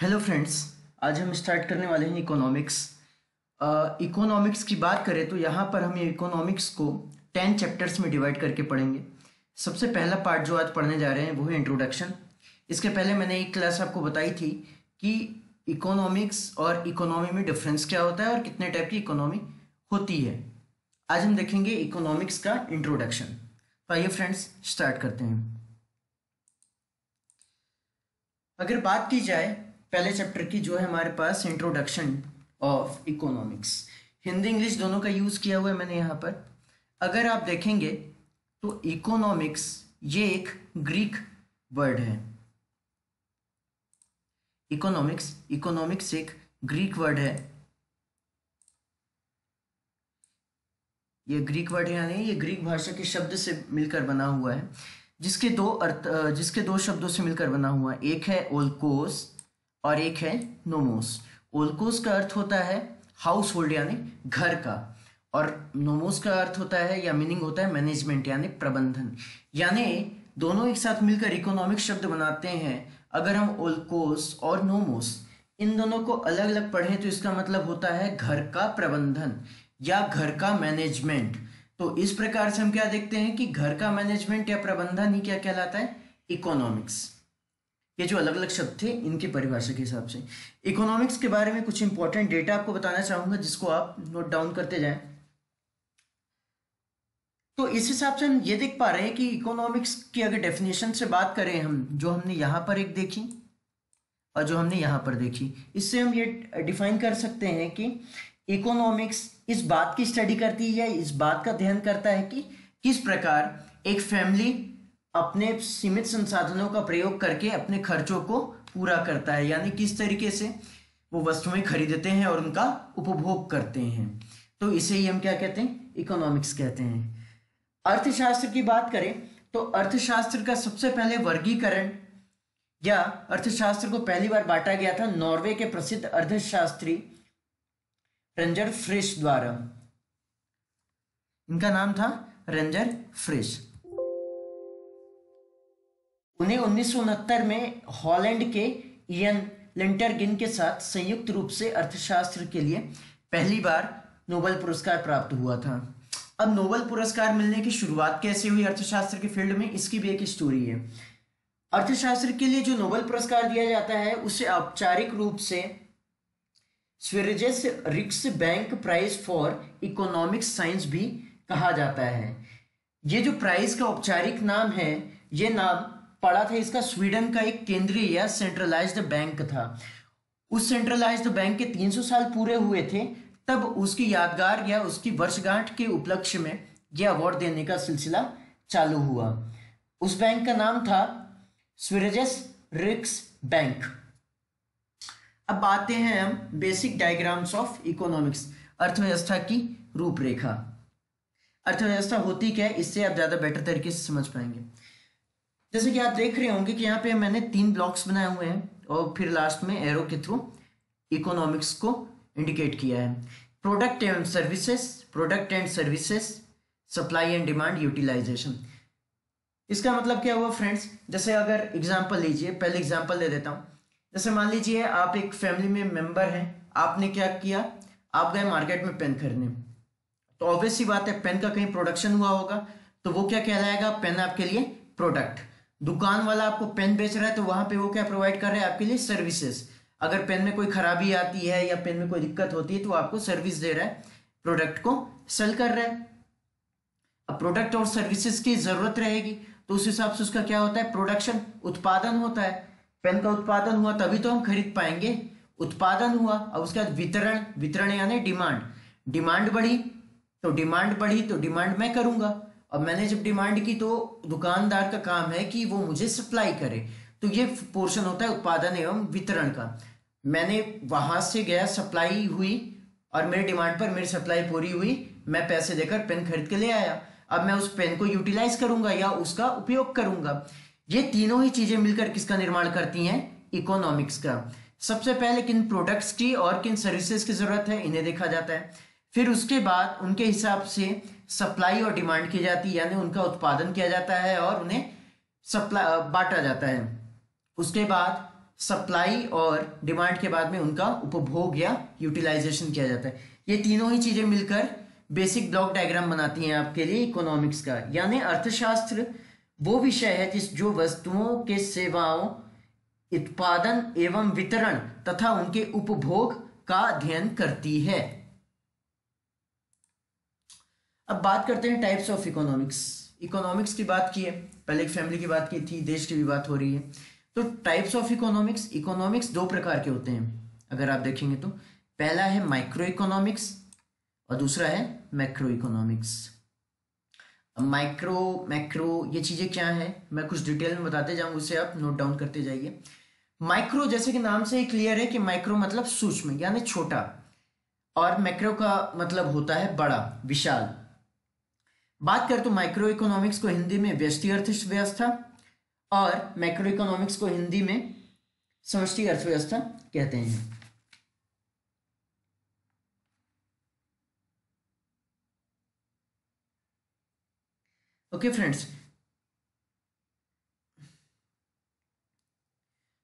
Hello friends. आज हम start करने वाले हैं इकोनॉमिक्स। इकोनॉमिक्स की बात करें तो यहाँ पर हम इकोनॉमिक्स को 10 चैप्टर्स में डिवाइड करके पढ़ेंगे। सबसे पहला पार्ट जो आज पढ़ने जा रहे हैं वो है इंट्रोडक्शन। इसके पहले मैंने एक क्लास आपको बताई थी कि इकोनॉमिक्स और इकोनॉमी में डिफरेंस क्या होता है और कितने टाइप की इकोनॉमी होती है। आज हम देखेंगे इकोनॉमिक्स का इंट्रोडक्शन। तो आइए फ्रेंड्स स्टार्ट करते हैं। अगर बात की जाए पहले चैप्टर की जो है हमारे पास introduction of economics, Hindi English दोनों का यूज़ किया हुआ है मैंने यहाँ पर। अगर आप देखेंगे तो इकोनॉमिक्स ये एक ग्रीक वर्ड है। इकोनॉमिक्स एक ग्रीक वर्ड है। ये ग्रीक वर्ड है यानी ये ग्रीक भाषा के शब्द से मिलकर बना हुआ है, जिसके दो शब्दों से मिलकर बना हुआ है। एक है ओल्कोस और एक है नोमोस। ओल्कोस का अर्थ होता है हाउस होल्ड यानी घर का, और नोमोस का अर्थ होता है या मीनिंग होता है मैनेजमेंट यानी प्रबंधन। यानी दोनों एक साथ मिलकर इकोनॉमिक शब्द बनाते हैं। अगर हम ओल्कोस और नोमोस इन दोनों को अलग अलग पढ़ें तो इसका मतलब होता है घर का प्रबंधन या घर का मैनेजमेंट। तो इस प्रकार से हम क्या देखते हैं कि घर का मैनेजमेंट या प्रबंधन ही क्या कहलाता है, इकोनॉमिक्स। ये जो अलग अलग शब्द थे इनकी परिभाषा के हिसाब से। इकोनॉमिक्स के बारे में कुछ इंपॉर्टेंट डेटा आपको बताना चाहूंगा जिसको आप नोट डाउन करते जाएं। तो इस हिसाब से हम ये देख पा रहे हैं कि इकोनॉमिक्स की अगर डेफिनेशन से बात करें, हम जो हमने यहाँ पर एक देखी और जो हमने यहाँ पर देखी, इससे हम ये डिफाइन कर सकते हैं कि इकोनॉमिक्स इस बात की स्टडी करती है, इस बात का अध्ययन करता है कि किस प्रकार एक फैमिली अपने सीमित संसाधनों का प्रयोग करके अपने खर्चों को पूरा करता है, यानी किस तरीके से वो वस्तुएं खरीदते हैं और उनका उपभोग करते हैं। तो इसे ही हम क्या कहते हैं, इकोनॉमिक्स कहते हैं। अर्थशास्त्र की बात करें तो अर्थशास्त्र का सबसे पहले वर्गीकरण या अर्थशास्त्र को पहली बार बांटा गया था नॉर्वे के प्रसिद्ध अर्थशास्त्री रेंजर फ्रिश द्वारा। इनका नाम था रेंजर फ्रिश। उन्हें 1969 में हॉलैंड के इयन लिंटरगिन के साथ संयुक्त रूप से अर्थशास्त्र के लिए पहली बार नोबेल पुरस्कार प्राप्त हुआ था। अब नोबेल पुरस्कार मिलने की शुरुआत कैसे हुई अर्थशास्त्र के फील्ड में, इसकी भी एक स्टोरी है। अर्थशास्त्र के लिए जो नोबेल पुरस्कार दिया जाता है उसे औपचारिक रूप से Sveriges Riksbank prize for economic science भी कहा जाता है। ये जो प्राइज का औपचारिक नाम है, ये नाम पड़ा था इसका स्वीडन का एक केंद्रीय या सेंट्रलाइज्ड बैंक था। उस सेंट्रलाइज्ड बैंक के 300 साल पूरे हुए थे, तब उसकी यादगार या उसकी वर्षगांठ के उपलक्ष्य में यह अवार्ड देने का सिलसिला चालू हुआ। उस बैंक का नाम था स्वेरिजेस रिक्स बैंक। अब आते हैं हम बेसिक डायग्राम्स ऑफ इकोनॉमिक्स, अर्थव्यवस्था की रूपरेखा। अर्थव्यवस्था होती क्या है, इससे आप ज्यादा बेटर तरीके से समझ पाएंगे। जैसे कि आप देख रहे होंगे कि यहाँ पे मैंने 3 ब्लॉक्स बनाए हुए हैं और फिर लास्ट में एरो के थ्रू इकोनॉमिक्स को इंडिकेट किया है। Product and services, supply and demand, utilisation. इसका मतलब क्या हुआ फ्रेंड्स, जैसे अगर एग्जांपल लीजिए, पहले एग्जांपल दे देता हूँ। जैसे मान लीजिए आप एक फैमिली में मेंबर हैं, आपने क्या किया, आप गए मार्केट में पेन खरीदने। तो ऑब्वियस सी बात है पेन का कहीं प्रोडक्शन हुआ होगा, तो वो क्या कहलाएगा, पेन आपके लिए प्रोडक्ट। दुकान वाला आपको पेन बेच रहा है तो वहां पे वो क्या प्रोवाइड कर रहा है, आपके लिए सर्विसेज। अगर पेन में कोई खराबी आती है या पेन में कोई दिक्कत होती है तो आपको सर्विस दे रहा है, प्रोडक्ट को सेल कर रहा है। अब प्रोडक्ट और सर्विसेज की जरूरत रहेगी तो उस हिसाब से उसका क्या होता है, प्रोडक्शन, उत्पादन होता है। पेन का उत्पादन हुआ तभी तो हम खरीद पाएंगे, उत्पादन हुआ। अब उसके बाद वितरण यानी डिमांड बढ़ी तो डिमांड मैं करूंगा। अब मैंने जब डिमांड की तो दुकानदार का काम है कि वो मुझे सप्लाई करे, तो ये पोर्शन होता है उत्पादन एवं वितरण का। मैंने वहां से गया, सप्लाई हुई और मेरे डिमांड पर मेरी सप्लाई पूरी हुई, मैं पैसे देकर पेन खरीद के ले आया। अब मैं उस पेन को यूटिलाइज करूंगा या उसका उपयोग करूंगा। ये तीनों ही चीजें मिलकर किसका निर्माण करती हैं, इकोनॉमिक्स का। सबसे पहले किन प्रोडक्ट्स की और किन सर्विसेज की जरूरत है इन्हें देखा जाता है, फिर उसके बाद उनके हिसाब से सप्लाई और डिमांड की जाती है, यानी उनका उत्पादन किया जाता है और उन्हें सप्लाई बांटा जाता है। उसके बाद सप्लाई और डिमांड के बाद में उनका उपभोग या यूटिलाइजेशन किया जाता है। ये तीनों ही चीजें मिलकर बेसिक ब्लॉक डायग्राम बनाती हैं आपके लिए इकोनॉमिक्स का। यानी अर्थशास्त्र वो विषय है जो वस्तुओं के सेवाओं उत्पादन एवं वितरण तथा उनके उपभोग का अध्ययन करती है। अब बात करते हैं टाइप्स ऑफ इकोनॉमिक्स। इकोनॉमिक्स की बात की है, पहले एक फैमिली की बात की थी, देश की भी बात हो रही है। तो टाइप्स ऑफ इकोनॉमिक्स, इकोनॉमिक्स दो प्रकार के होते हैं अगर आप देखेंगे तो। पहला है माइक्रो इकोनॉमिक्स और दूसरा है मैक्रो इकोनॉमिक्स। माइक्रो मैक्रो ये चीजें क्या है मैं कुछ डिटेल में बताते जाऊंगा, उसे आप नोट डाउन करते जाइए। माइक्रो जैसे कि नाम से ही क्लियर है कि माइक्रो मतलब सूक्ष्म यानी छोटा, और मैक्रो का मतलब होता है बड़ा, विशाल। बात करें तो माइक्रो इकोनॉमिक्स को हिंदी में व्यष्टि अर्थव्यवस्था और मैक्रो इकोनॉमिक्स को हिंदी में समष्टि अर्थव्यवस्था कहते हैं। ओके फ्रेंड्स,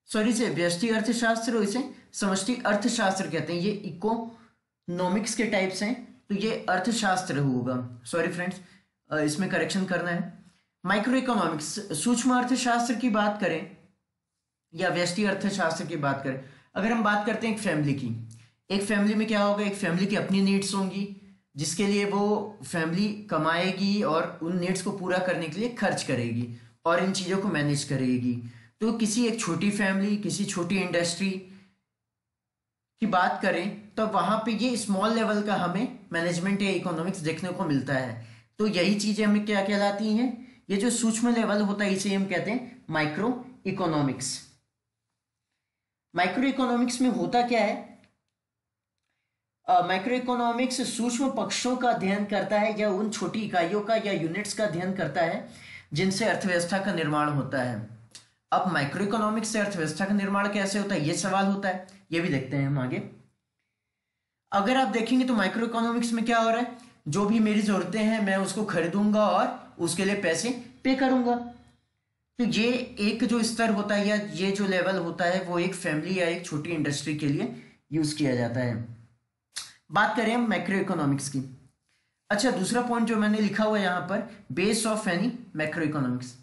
सॉरी से व्यष्टि अर्थशास्त्र और इसे समष्टि अर्थशास्त्र कहते हैं। ये इकोनॉमिक्स के टाइप्स हैं तो ये अर्थशास्त्र होगा। सॉरी फ्रेंड्स, इसमें करेक्शन करना है। माइक्रो इकोनॉमिक्स सूक्ष्म अर्थशास्त्र की बात करें या व्यष्टि अर्थशास्त्र की बात करें, अगर हम बात करते हैं एक फैमिली की, एक फैमिली में क्या होगा, एक फैमिली की अपनी नीड्स होंगी जिसके लिए वो फैमिली कमाएगी और उन नीड्स को पूरा करने के लिए खर्च करेगी और इन चीज़ों को मैनेज करेगी। तो किसी एक छोटी फैमिली, किसी छोटी इंडस्ट्री की बात करें तो वहां पे ये स्मॉल लेवल का हमें मैनेजमेंट या इकोनॉमिक्स देखने को मिलता है। तो यही चीजें हमें क्या कहलाती हैं, ये जो सूक्ष्म लेवल होता है इसे हम कहते हैं माइक्रो इकोनॉमिक्स। माइक्रो इकोनॉमिक्स में होता क्या है, माइक्रो इकोनॉमिक्स सूक्ष्म पक्षों का अध्ययन करता है या उन छोटी इकाइयों का या यूनिट्स का अध्ययन करता है जिनसे अर्थव्यवस्था का निर्माण होता है। अब माइक्रो इकोनॉमिक्स से अर्थव्यवस्था का निर्माण कैसे होता है, ये सवाल होता है, ये भी देखते हैं हम आगे। अगर आप देखेंगे तो माइक्रो इकोनॉमिक्स में क्या हो रहा है, जो भी मेरी जरूरतें हैं मैं उसको खरीदूंगा और उसके लिए पैसे पे करूंगा। तो ये एक जो स्तर होता है या ये जो लेवल होता है वो एक फैमिली या एक छोटी इंडस्ट्री के लिए यूज किया जाता है। बात करें हम मैक्रो इकोनॉमिक्स की। अच्छा, दूसरा पॉइंट जो मैंने लिखा हुआ है यहाँ पर, base of any macro economics,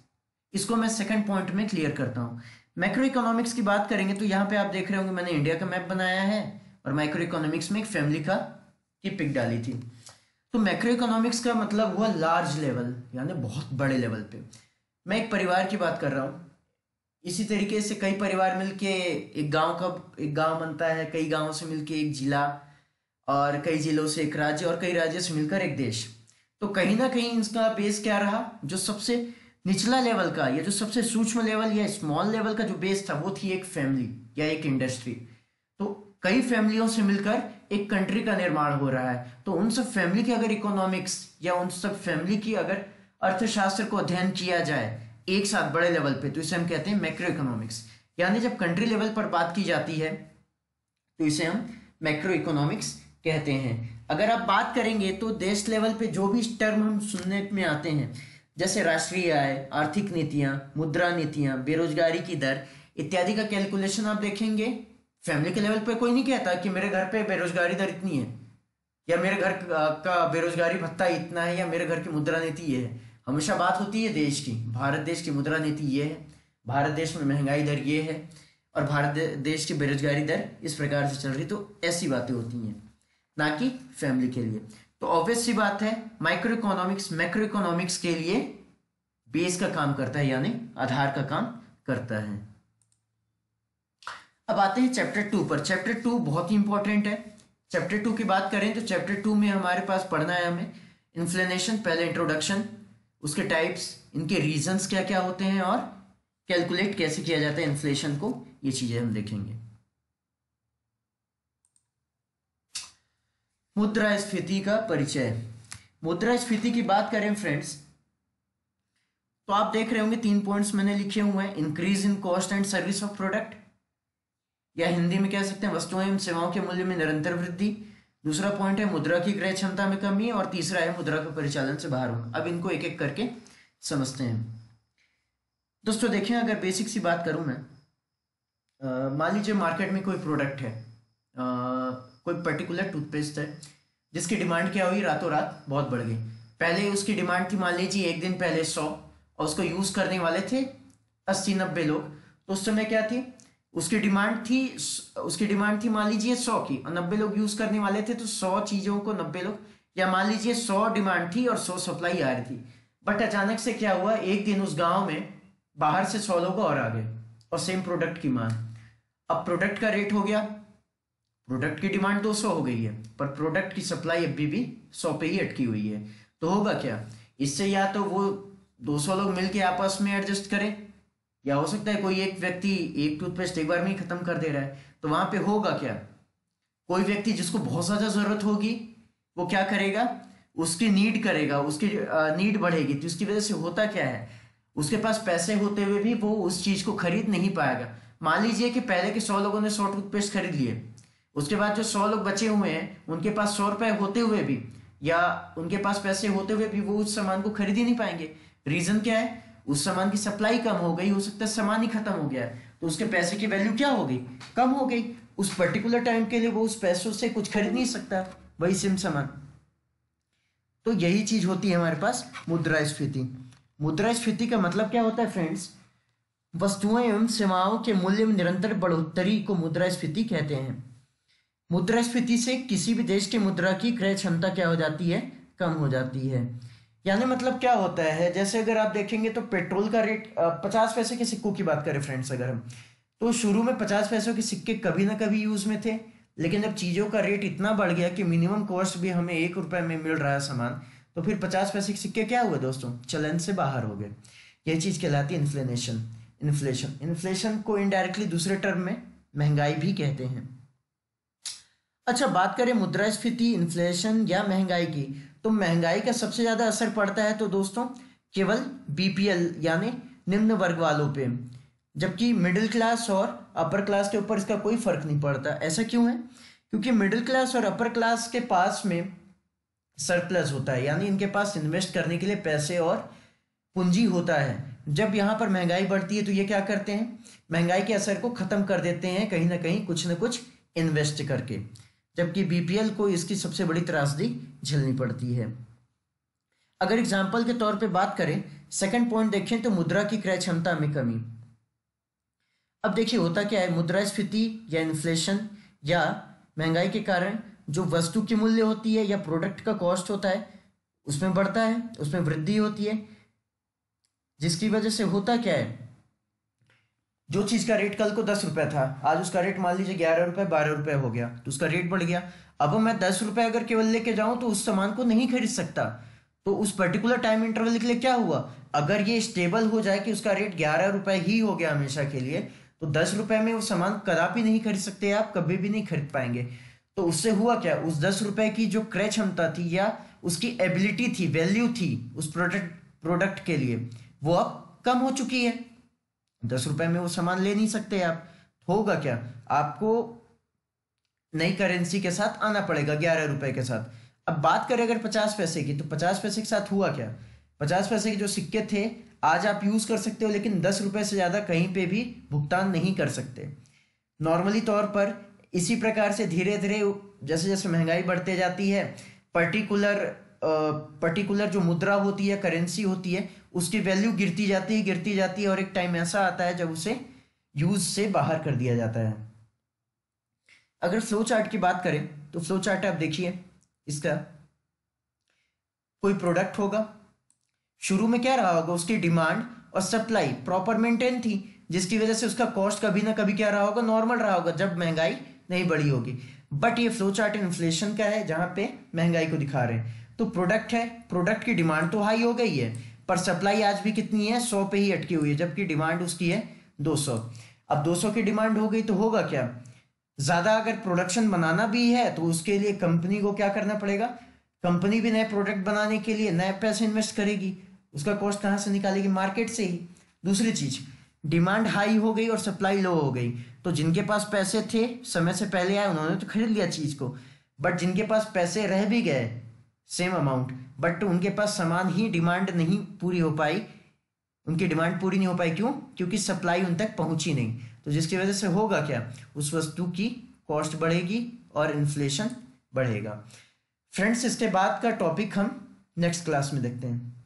इसको मैं सेकंड पॉइंट में क्लियर करता हूँ। मैक्रो इकोनॉमिक्स की बात करेंगे तो यहाँ पे आप देख रहे होंगे मैंने इंडिया का मैप बनाया है और माइक्रो इकोनॉमिक्स में एक फैमिली का की पिक डाली थी। तो मैक्रो इकोनॉमिक्स का मतलब हुआ लार्ज लेवल, यानी बहुत बड़े लेवल पे। मैं एक परिवार की बात कर रहा हूँ, इसी तरीके से कई परिवार मिलके एक गांव बनता है, कई गांवों से मिलके एक जिला, और कई जिलों से एक राज्य, और कई राज्यों से मिलकर एक देश। तो कहीं ना कहीं इसका बेस क्या रहा, जो सबसे निचला लेवल का या जो सबसे सूक्ष्म लेवल या स्मॉल लेवल का जो बेस था वो थी एक फैमिली या एक इंडस्ट्री। तो कई फैमिलियों से मिलकर एक कंट्री का निर्माण हो रहा है। तो उन सब फैमिली की अगर इकोनॉमिक्स या उन सब फैमिली की अगर अर्थशास्त्र को अध्ययन किया जाए एक साथ बड़े लेवल पे, तो इसे हम कहते हैं मैक्रो इकोनॉमिक्स। यानी जब कंट्री लेवल पर बात की जाती है तो इसे हम मैक्रो इकोनॉमिक्स कहते हैं। अगर आप बात करेंगे तो देश लेवल पे जो भी टर्म हम सुनने में आते हैं, जैसे राष्ट्रीय आय, आर्थिक नीतियां, मुद्रा नीतियां, बेरोजगारी की दर इत्यादि का कैलकुलेशन आप देखेंगे, फैमिली के लेवल पे कोई नहीं कहता कि मेरे घर पे बेरोजगारी दर इतनी है या मेरे घर का बेरोजगारी भत्ता इतना है या मेरे घर की मुद्रा नीति ये है। हमेशा बात होती है देश की, भारत देश की मुद्रा नीति ये है, भारत देश में महंगाई दर ये है और भारत देश की बेरोजगारी दर इस प्रकार से चल रही। तो ऐसी बातें होती हैं, ना कि फैमिली के लिए। तो ऑब्वियस सी बात है माइक्रो इकोनॉमिक्स मैक्रो इकोनॉमिक्स के लिए बेस का काम करता है, यानी आधार का काम करता है। अब आते हैं चैप्टर 2 पर। चैप्टर 2 बहुत ही इंपॉर्टेंट है। चैप्टर 2 की बात करें तो चैप्टर 2 में हमारे पास पढ़ना है हमें इन्फ्लेशन, पहले इंट्रोडक्शन, उसके टाइप्स, इनके रीजंस क्या क्या होते हैं और कैलकुलेट कैसे किया जाता है इन्फ्लेशन को, ये चीजें हम देखेंगे। मुद्रास्फीति का परिचय। मुद्रास्फीति की बात करें फ्रेंड्स तो आप देख रहे होंगे 3 पॉइंट्स मैंने लिखे हुए हैं। Increase in cost and service of product, या हिंदी में कह सकते हैं वस्तुओं एवं सेवाओं के मूल्य में निरंतर वृद्धि। दूसरा पॉइंट है मुद्रा की क्रय क्षमता में कमी, और तीसरा है मुद्रा के परिचालन से बाहर होना। अब इनको एक एक करके समझते हैं। दोस्तों देखें, अगर बेसिक सी बात करूं मैं मान लीजिए मार्केट में कोई प्रोडक्ट है, कोई पर्टिकुलर टूथपेस्ट है जिसकी डिमांड क्या हुई, रातों रात बहुत बढ़ गई। पहले उसकी डिमांड थी मान लीजिए एक दिन पहले 100, और उसको यूज़ करने वाले थे 80-90 लोग। तो उस समय क्या थी, उसकी डिमांड थी मान लीजिए 100 की, और 90 लोग यूज़ करने वाले थे। तो 100 चीज़ों को 90 लोग, या मान लीजिए 100 डिमांड थी और 100 सप्लाई आ रही थी। बट अचानक से क्या हुआ, एक दिन उस गांव में बाहर से 100 लोग और आ गए और सेम प्रोडक्ट की मांग। अब प्रोडक्ट का रेट हो गया, प्रोडक्ट की डिमांड 200 हो गई है, पर प्रोडक्ट की सप्लाई अभी भी 100 पे ही अटकी हुई है। तो होगा क्या, इससे या तो वो 200 लोग मिलके आपस में एडजस्ट करें, या हो सकता है कोई एक व्यक्ति एक टूथपेस्ट एक बार में ही खत्म कर दे रहा है। तो वहां पे होगा क्या, कोई व्यक्ति जिसको बहुत ज्यादा जरूरत होगी वो क्या करेगा, उसकी नीड करेगा, उसकी नीड बढ़ेगी। तो इसकी वजह से होता क्या है, उसके पास पैसे होते हुए भी वो उस चीज को खरीद नहीं पाएगा। मान लीजिए कि पहले के 100 लोगों ने 100 टूथपेस्ट खरीद लिए, उसके बाद जो 100 लोग बचे हुए हैं उनके पास 100 रुपए होते हुए भी, या उनके पास पैसे होते हुए भी वो उस सामान को खरीद ही नहीं पाएंगे। रीजन क्या है, उस सामान की सप्लाई कम हो गई, हो सकता है सामान ही खत्म हो गया है, तो उसके पैसे की वैल्यू क्या हो गई, कम हो गई। उस पर्टिकुलर टाइम के लिए वो उस पैसों से कुछ खरीद नहीं सकता, वही सेम सामान। तो यही चीज होती है हमारे पास मुद्रास्फीति। मुद्रास्फीति का मतलब क्या होता है फ्रेंड्स, वस्तुओं एवं सेवाओं के मूल्य में निरंतर बढ़ोतरी को मुद्रास्फीति कहते हैं। मुद्रास्फीति से किसी भी देश की मुद्रा की क्रय क्षमता क्या हो जाती है, कम हो जाती है। यानी मतलब क्या होता है, जैसे अगर आप देखेंगे तो पेट्रोल का रेट 50 पैसे के सिक्कों की बात करें फ्रेंड्स अगर हम, तो शुरू में 50 पैसों के सिक्के कभी ना कभी यूज में थे, लेकिन जब चीज़ों का रेट इतना बढ़ गया कि मिनिमम कॉस्ट भी हमें 1 रुपए में मिल रहा है सामान, तो फिर 50 पैसे के सिक्के क्या हुए दोस्तों, चलन से बाहर हो गए। यही चीज़ कहलाती है इन्फ्लेशन। इन्फ्लेशन को इनडायरेक्टली दूसरे टर्म में महंगाई भी कहते हैं। अच्छा, बात करें मुद्रास्फीति, इन्फ्लेशन या महंगाई की, तो महंगाई का सबसे ज्यादा असर पड़ता है तो दोस्तों केवल बीपीएल यानी निम्न वर्ग वालों पे, जबकि मिडिल क्लास और अपर क्लास के ऊपर इसका कोई फर्क नहीं पड़ता। ऐसा क्यों है, क्योंकि मिडिल क्लास और अपर क्लास के पास में सरप्लस होता है, यानी इनके पास इन्वेस्ट करने के लिए पैसे और पूंजी होता है। जब यहाँ पर महंगाई बढ़ती है तो ये क्या करते हैं, महंगाई के असर को खत्म कर देते हैं कहीं ना कहीं कुछ ना कुछ इन्वेस्ट करके, जबकि बीपीएल को इसकी सबसे बड़ी त्रासदी झेलनी पड़ती है। अगर एग्जाम्पल के तौर पे बात करें, सेकंड पॉइंट देखें तो मुद्रा की क्रय क्षमता में कमी। अब देखिए होता क्या है, मुद्रास्फीति या इन्फ्लेशन या महंगाई के कारण जो वस्तु की मूल्य होती है या प्रोडक्ट का कॉस्ट होता है उसमें बढ़ता है, उसमें वृद्धि होती है, जिसकी वजह से होता क्या है, जो चीज का रेट कल को 10 रुपए था, आज उसका रेट मान लीजिए 11 रुपए 12 रुपए हो गया, तो उसका रेट बढ़ गया। अब मैं 10 रुपए अगर केवल लेके जाऊं तो उस सामान को नहीं खरीद सकता। तो उस पर्टिकुलर टाइम इंटरवल के लिए क्या हुआ, अगर ये स्टेबल हो जाए कि उसका रेट 11 रुपए ही हो गया हमेशा के लिए, तो 10 रुपए में वो सामान कदापि नहीं खरीद सकते, आप कभी भी नहीं खरीद पाएंगे। तो उससे हुआ क्या, उस 10 रुपए की जो क्रय क्षमता थी या उसकी एबिलिटी थी, वैल्यू थी उस प्रोडक्ट के लिए, वो अब कम हो चुकी है। 10 रुपए में वो सामान ले नहीं सकते आप। होगा क्या, आपको नई करेंसी के साथ आना पड़ेगा 11 रुपए के साथ। अब बात करें अगर 50 पैसे की, तो 50 पैसे के साथ हुआ क्या, 50 पैसे के जो सिक्के थे आज आप यूज कर सकते हो, लेकिन 10 रुपए से ज्यादा कहीं पे भी भुगतान नहीं कर सकते नॉर्मली तौर पर। इसी प्रकार से धीरे धीरे जैसे जैसे महंगाई बढ़ते जाती है, पर्टिकुलर जो मुद्रा होती है, करेंसी होती है, उसकी वैल्यू गिरती जाती है और एक टाइम ऐसा आता है जब उसे यूज से बाहर कर दिया जाता है। अगर फ्लो चार्ट की बात करें तो फ्लो चार्ट आप देखिए, इसका कोई प्रोडक्ट होगा, शुरू में क्या रहा होगा, उसकी डिमांड और सप्लाई प्रॉपर मेंटेन थी, जिसकी वजह से उसका कॉस्ट कभी ना कभी क्या रहा होगा, नॉर्मल रहा होगा जब महंगाई नहीं बढ़ी होगी। बट ये फ्लो चार्ट इन्फ्लेशन का है जहां पे महंगाई को दिखा रहे हैं। तो प्रोडक्ट है, प्रोडक्ट की डिमांड तो हाई हो गई है, पर सप्लाई आज भी कितनी है, 100 पे ही अटकी हुई है, जबकि डिमांड उसकी है 200। अब 200 की डिमांड हो गई तो होगा क्या, ज्यादा अगर प्रोडक्शन बनाना भी है तो उसके लिए कंपनी को क्या करना पड़ेगा, कंपनी भी नए प्रोडक्ट बनाने के लिए नए पैसे इन्वेस्ट करेगी, उसका कॉस्ट कहां से निकालेगी, मार्केट से ही। दूसरी चीज, डिमांड हाई हो गई और सप्लाई लो हो गई, तो जिनके पास पैसे थे समय से पहले आए उन्होंने तो खरीद लिया चीज को, बट जिनके पास पैसे रह भी गए सेम अमाउंट, बट उनके पास सामान ही डिमांड नहीं पूरी हो पाई, उनकी डिमांड पूरी नहीं हो पाई, क्यों, क्योंकि सप्लाई उन तक पहुंची नहीं। तो जिसकी वजह से होगा क्या, उस वस्तु की कॉस्ट बढ़ेगी और इन्फ्लेशन बढ़ेगा। फ्रेंड्स, इसके बाद का टॉपिक हम नेक्स्ट क्लास में देखते हैं।